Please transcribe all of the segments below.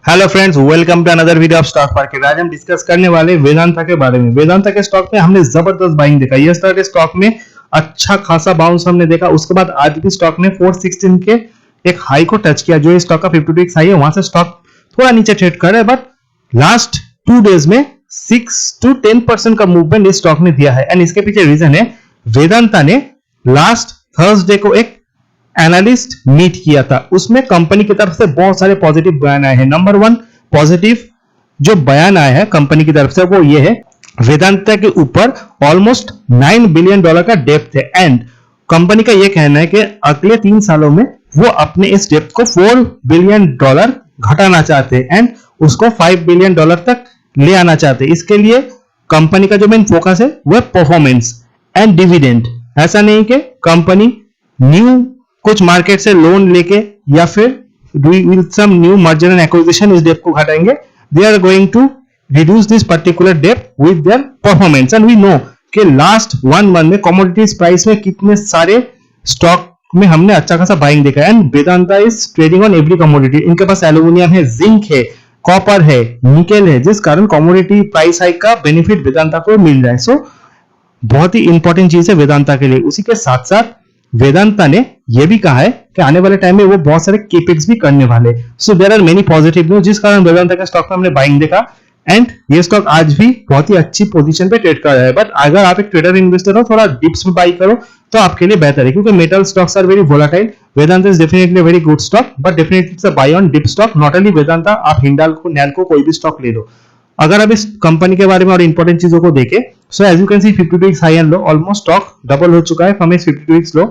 Hello friends, welcome to another video of stock market. आज हम discuss करने वाले वेदांता के बारे में। वेदांता के स्टॉक में हमने जबरदस्त बाइंग देखा। यस्टरडे स्टॉक में अच्छा खासा बाउंस हमने देखा। उसके बाद आज भी स्टॉक ने 416 के एक हाई को टच किया, जो इस स्टॉक का 52 वीक्स हाई है। वहां से स्टॉक थोड़ा नीचे ट्रेड कर रहा है, बट लास्ट 2 डेज में 6 to 10% का मूवमेंट इस स्टॉक ने दिया है। एंड इसके पीछे रीजन है, वेदांता ने लास्ट थर्सडे को एक एनालिस्ट मीट किया था। उसमें कंपनी की तरफ से बहुत सारे पॉजिटिव बयान आए हैं। नंबर 1 पॉजिटिव जो बयान आया है कंपनी की तरफ से वो ये है, वेदांता के ऊपर ऑलमोस्ट $9 बिलियन का डेप्थ है। एंड कंपनी का ये कहना है कि अगले 3 सालों में वो अपने इस डेप्थ को $4 बिलियन घटाना चाहते हैं एंड उसको $5 बिलियन तक ले आना चाहते हैं। इसके लिए कंपनी का जो मेन फोकस है वो परफॉर्मेंस एंड डिविडेंड। ऐसा नहीं कि कंपनी न्यू कुछ मार्केट से लोन लेके या फिर with some new merger and acquisition इस डेप्थ को घटाएंगे। They are going to reduce this particular डेप्थ with their performance. And we know कि लास्ट 1 मंथ में कमोडिटीज प्राइस में कितने सारे स्टॉक में हमने अच्छा खासा बाइंग देखा है। And Vedanta is trading on every commodity. इनके पास एल्यूमिनियम है, जिंक है, कॉपर है, निकेल है, जिस कारण कमोडिटी प्राइस हाइक का बेनिफिट वेदांता को मिल रहा है। सो बहुत ही इंपॉर्टेंट चीज है वेदांता के लिए। उसी के साथ साथ वेदांता ने यह भी कहा है कि आने वाले टाइम में वो बहुत सारे केपेक्स भी करने वाले। So there are many positive news, जिस कारण वेदांता के स्टॉक में हमने बाइंग देखा। एंड ये स्टॉक आज भी बहुत ही अच्छी पोजीशन पे ट्रेड कर रहा है। बट अगर आप एक ट्रेडर इन्वेस्टर हो, थोड़ा डिप्स में बाई करो तो आपके लिए बेहतर है, क्योंकि metal stocks are very volatile. Vedanta is definitely very good stock, but definitely it's a buy on dip stock. Not only Vedanta, आप हिंडाल्को, नैल्को कोई भी स्टॉक ले लो। अगर आप इस कंपनी के बारे में और इंपॉर्टेंट चीजों को देखें, so as you can see 52 weeks high and low, almost stock double हो चुका है फ्रॉम इस 52 weeks low.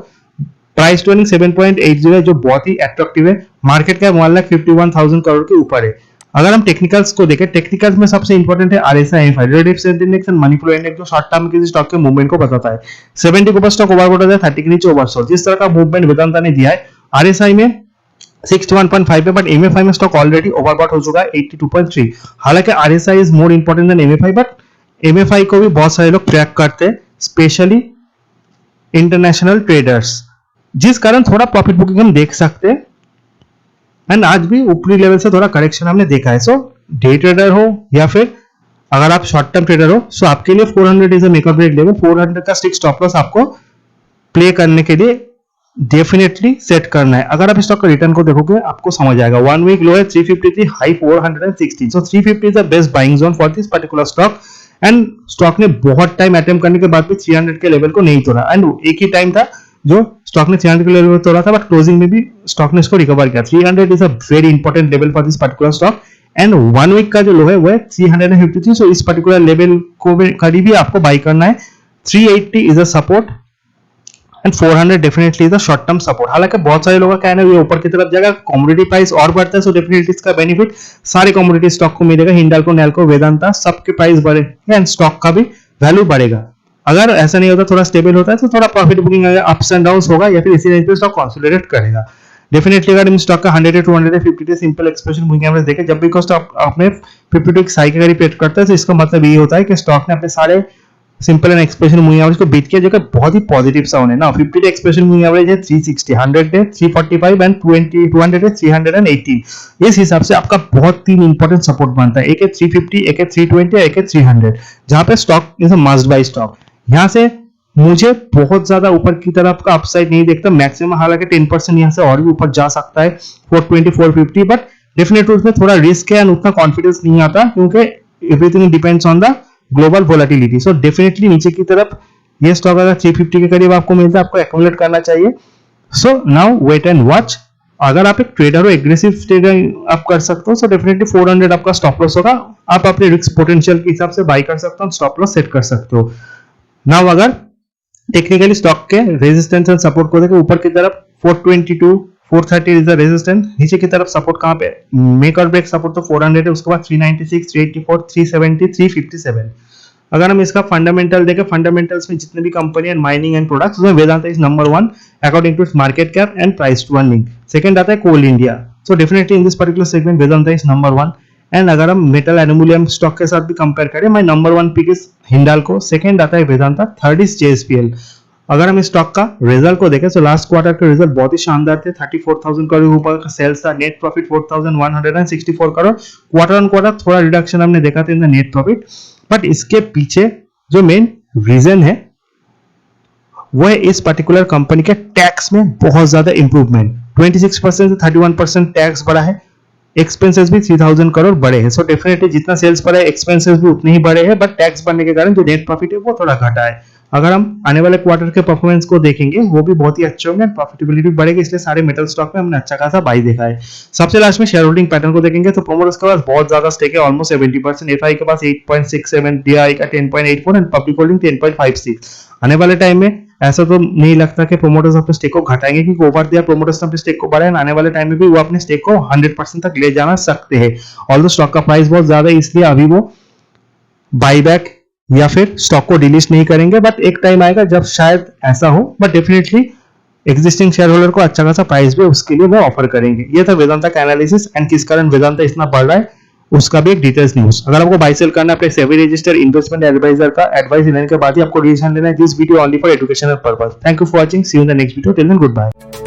Price to earning 7.80 है, जो बहुत ही अट्रैक्टिव है। मार्केट कैप 1,51,000 करोड़ के ऊपर है। अगर हम टेक्निकल्स को देखें, टेक्निकल्स में सबसे इंपॉर्टेंट है RSI, रेडिफ सेंट index and money flow index, जो शॉर्ट टर्म में किसी स्टॉक के मूवमेंट को बताता है। 70 के ऊपर स्टॉक ओवरबॉट हो जाए, 30 के नीचे ओवरसोल्ड। जिस तरह का मूवमेंट वेदांता ने दिया है, RSI में 61.5 है, बट MFI में स्टॉक ऑलरेडी ओवरबॉट हो चुका है 82.3। हालांकि RSI is more important than MFI, but MFI को भी बहुत सारे लोग ट्रैक करते हैं, स्पेशली इंटरनेशनल ट्रेडर्स, जिस कारण थोड़ा प्रॉफिट बुकिंग हम देख सकते हैं। एंड आज भी ऊपरी लेवल से थोड़ा करेक्शन हमने देखा है। सो डे ट्रेडर हो या फिर अगर आप शॉर्ट टर्म ट्रेडर हो, सो आपके लिए 400 इज अ मेक और ब्रेक लेवल। 400 का स्टिक स्टॉप लॉस आपको प्ले करने के लिए डेफिनेटली सेट करना है। अगर आप स्टॉक का रिटर्न को देखोगे आपको समझ आएगा। 1 वीक लो है 353, high 416। So 350 is the best buying zone for this particular stock. And stock ने बहुत टाइम अटेम्प्ट करने के बाद भी 300 के लेवल को नहीं तोड़ा। एंड एक ही टाइम था जो स्टॉक ने 300 के लेवल तोड़ा था, बट क्लोजिंग में भी स्टॉक ने इसको रिकवर किया। 300 is a very important level for this particular stock. And 1 week का जो लो है वो है 353। सो इस पर्टिकुलर लेवल को करीब ही आपको बाई करना है। 380 is a support and 400 definitely is a short term support. हालांकि बहुत सारे लोगों का कहना है ये ऊपर की तरफ जाएगा, कमोडिटी प्राइस और बढ़ता है, सो डेफिनेटली इसका बेनिफिट सारे कमोडिटी स्टॉक को मिलेगा। हिंडाल्को, नैल्को, वेदांता सबके प्राइस बढ़ेगा एंड स्टॉक का भी वैल्यू बढ़ेगा। अगर ऐसा नहीं होता, थोड़ा स्टेबल होता है, तो थोड़ा profit booking ups and downs होगा, या फिर इसी रेंज पे स्टॉक कंसोलिडेट करेगा। डेफिनेटली अगर इन स्टॉक का 100 to 250 simple expression moving average देखें, जब भी स्टॉक अपने 52 हाई के करीब ट्रेड करता है, तो इसका मतलब ये होता है कि स्टॉक ने अपने सारे simple and expression moving average को बीट किया, जो कि बहुत ही पॉजिटिव साउंड है ना। 50 एक्सप्रेशन मूविंग एवरेज है 360, 100 है 345 एंड 200 है 318। इस हिसाब से आपका बहुत 3 इंपॉर्टेंट सपोर्ट बनता है। एक है 350, एक है 320, एक है 300, जहां पे stock is a must buy stock. यहां से मुझे बहुत ज्यादा ऊपर की तरफ का अपसाइड नहीं देखता। मैक्सिमम हालांकि 10% यहां से और भी ऊपर जा सकता है 420, 450, बट डेफिनेटली उसमें थोड़ा रिस्क है एंड उतना कॉन्फिडेंस नहीं आता, क्योंकि everything depends on the global volatility. So definitely नीचे की तरफ ये स्टॉक अगर 350 के करीब आपको मिलता है, आपको एक्यूमुलेट करना चाहिए। So now wait and watch. अगर आप एक ट्रेडर हो, एग्रेसिव ट्रेडर आप कर सकते हो, सो डेफिनेटली 400 आपका स्टॉप लॉस होगा। आप अपने रिस्क पोटेंशियल के हिसाब से बाई कर सकते हो, स्टॉप लॉस सेट कर सकते हो। नाउ अगर टेक्निकली स्टॉक के रेजिस्टेंस एंड सपोर्ट को देखें, ऊपर की तरफ 422, 430 इज द रेजिस्टेंस। नीचे की तरफ सपोर्ट कहां पे, मेक और ब्रेक सपोर्ट तो 400 है, उसके बाद 396, 384, 370, 357। अगर हम इसका फंडामेंटल देखें, फंडामेंटल्स में जितने भी company and mining and products, उसमें Vedanta is number 1 according to market cap and price to earning. Second आता है Coal India. So definitely in this particular segment Vedanta is number 1। And अगर हम मेटल एल्यूमिनियम स्टॉक के साथ भी कंपेयर करें, my number 1 pick is Hindalco, second आता है वेदांता, थर्ड इज JSPL। अगर हम इस स्टॉक का रिजल्ट को देखें तो लास्ट क्वार्टर के रिजल्ट बहुत ही शानदार थे। 34,000 करोड़ ऊपर का सेल्स था, net profit 4,164 crore, quarter on quarter थोड़ा रिडक्शन हमने देखा था in the net profit. But इसके पीछे जो मेन रीजन है वो है इस पर्टिकुलर कंपनी के टैक्स में बहुत ज्यादा इंप्रूवमेंट, 26% से 31% टैक्स बढ़ा है, एक्सपेंसेस भी 3,000 करोड़ बढ़े हैं। सो डेफिनेटली जितना सेल्स बढ़ा है एक्सपेंसेस भी उतने ही बढ़े हैं, बट टैक्स बढ़ने के कारण जो नेट प्रॉफिट है वो थोड़ा घटा है। अगर हम आने वाले क्वार्टर के परफॉर्मेंस को देखेंगे वो भी बहुत ही अच्छे होंगे, प्रॉफिटेबिलिटी बढ़ेगी, इसलिए सारे मेटल स्टॉक में हमने अच्छा खासा बाई देखा है। सबसे लास्ट में शेयर होल्डिंग पैटर्न को देखेंगे तो प्रोमोटर्स के पास बहुत ज्यादा स्टेक है, ऑलमोस्ट 70%, एफआई के पास 8.67, डीआई का 10.84 एंड पब्लिक होल्डिंग 10.56। आने वाले टाइम में ऐसा तो नहीं लगता कि प्रोमोटर्स अपने स्टेक को घटाएंगे, क्योंकि ओवर दिया प्रोमोटर्स ने अपने स्टेक को बढ़ाया, आने वाले टाइम में भी वो अपने स्टेक को 100% तक ले जाना सकते हैं। ऑल्दो स्टॉक का प्राइस बहुत ज्यादा है इसलिए अभी वो बाईबैक या फिर स्टॉक को डिलीट नहीं करेंगे, बट एक टाइम आएगा जब शायद ऐसा हो, but definitely existing share holder को अच्छा खासा प्राइस भी उसके लिए वो ऑफर करेंगे। ये था वेदांता का एनालिसिस एंड किस कारण वेदांता इतना बढ़ रहा है उसका भी एक डिटेल्स न्यूज। अगर आपको बाय सेल करना है अपने सेबी रजिस्टर इन्वेस्टमेंट एडवाइजर का एडवाइस लेने के बाद ही आपको डिसीजन लेना है। This video only for educational purpose. Thank you for watching, see you in the next video, till then good bye.